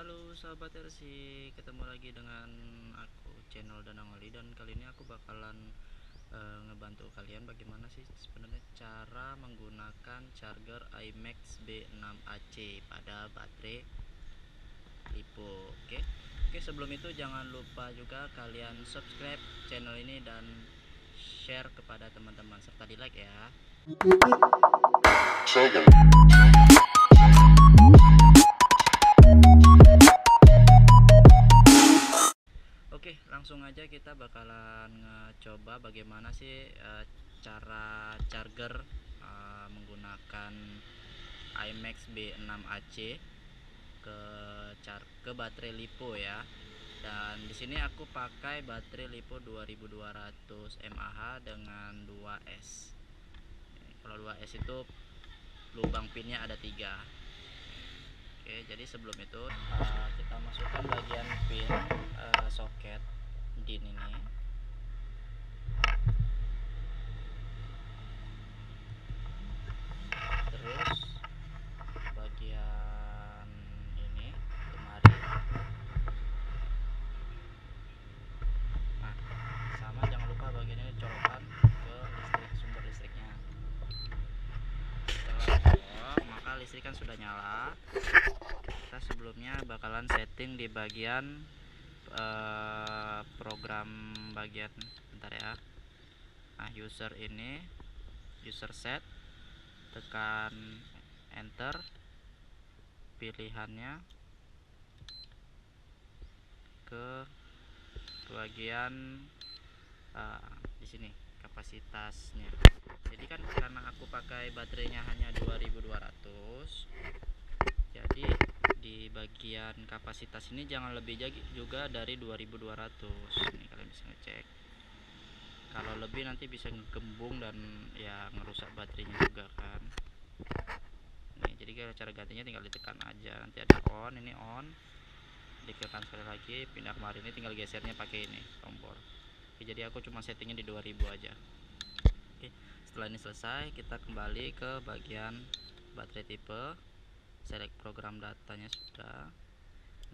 Halo sahabat RC, ketemu lagi dengan aku channel Danang Oli, dan kali ini aku bakalan ngebantu kalian bagaimana sih sebenarnya cara menggunakan charger IMAX B6AC pada baterai LiPo. Oke, sebelum itu jangan lupa juga kalian subscribe channel ini dan share kepada teman-teman serta di like ya. Oke, langsung aja kita bakalan ngecoba bagaimana sih cara charger menggunakan IMAX B6AC ke baterai LiPo ya. Dan di sini aku pakai baterai LiPo 2200 mAh dengan 2S. Kalau 2S itu lubang pinnya ada 3. Oke, jadi sebelum itu kita masukkan bagian pin soket DIN ini. Terus bagian ini kemari. Nah, sama jangan lupa bagian ini colokan ke sumber listriknya. Setelah colok, maka listrik kan sudah nyala. Kita sebelumnya bakalan setting di bagian program bagian bentar ya. Nah, user set, tekan enter, pilihannya ke bagian di sini kapasitasnya. Jadi kan karena aku pakai baterainya hanya 2200, jadi di bagian kapasitas ini jangan lebih juga dari 2200. Ini kalian bisa ngecek. Kalau lebih nanti bisa ngegembung dan ya ngerusak baterainya juga kan. Nih, jadi cara gantinya tinggal ditekan aja. Nanti ada on, ini on. Ditekan sekali lagi, pindah kemarin, ini tinggal gesernya pakai ini tombol. Oke, jadi aku cuma settingnya di 2000 aja. Oke, setelah ini selesai, kita kembali ke bagian baterai tipe. Select program datanya sudah.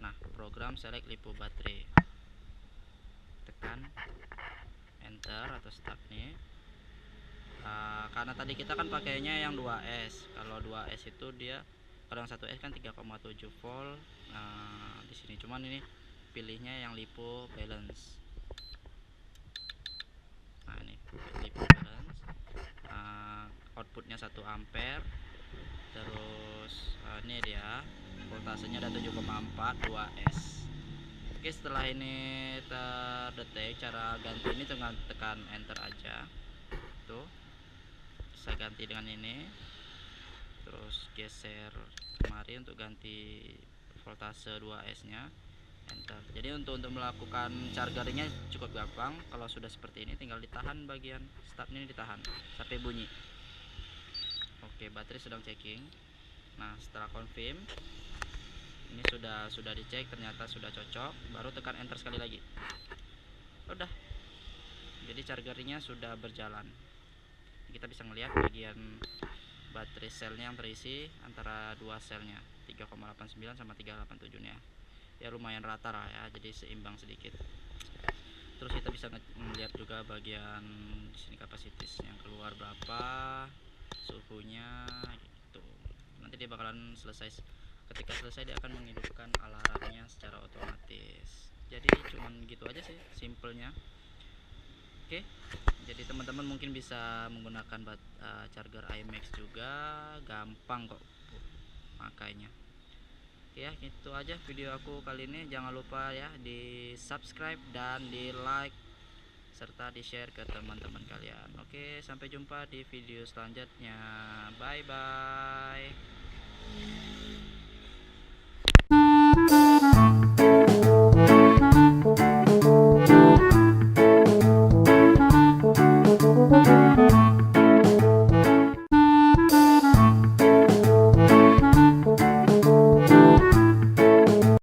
Nah, program select LiPo baterai, tekan enter atau start nih. Karena tadi kita kan pakainya yang 2S. Kalau 2S itu dia, kalau yang 1S kan 3,7 volt. Di sini cuman ini pilihnya yang LiPo balance. Nah, ini LiPo balance. Outputnya 1 ampere. Terus ini dia voltasenya ada 7,4 2S. Oke, setelah ini terdetek, cara ganti ini tinggal tekan enter aja. Tuh, bisa ganti dengan ini. Terus geser kemari untuk ganti voltase 2S nya, enter. Jadi untuk melakukan chargernya cukup gampang. Kalau sudah seperti ini tinggal ditahan bagian start ini, ditahan sampai bunyi. Oke, baterai sedang checking. Nah, setelah confirm ini sudah dicek, ternyata sudah cocok, baru tekan enter sekali lagi. Udah, jadi chargernya sudah berjalan. Kita bisa melihat bagian baterai selnya yang terisi antara dua selnya 3,89 sama 3,87 nya ya, lumayan rata lah ya, jadi seimbang sedikit. Terus kita bisa melihat juga bagian di sini kapasitas yang keluar berapa, suhunya gitu. Nanti dia bakalan selesai. Ketika selesai dia akan menghidupkan alarmnya secara otomatis. Jadi cuman gitu aja sih simpelnya. Oke, jadi teman-teman mungkin bisa menggunakan charger IMAX juga, gampang kok makanya. Oke ya, itu aja video aku kali ini. Jangan lupa ya di subscribe dan di like serta di share ke teman-teman kalian. Oke, sampai jumpa di video selanjutnya. Bye bye.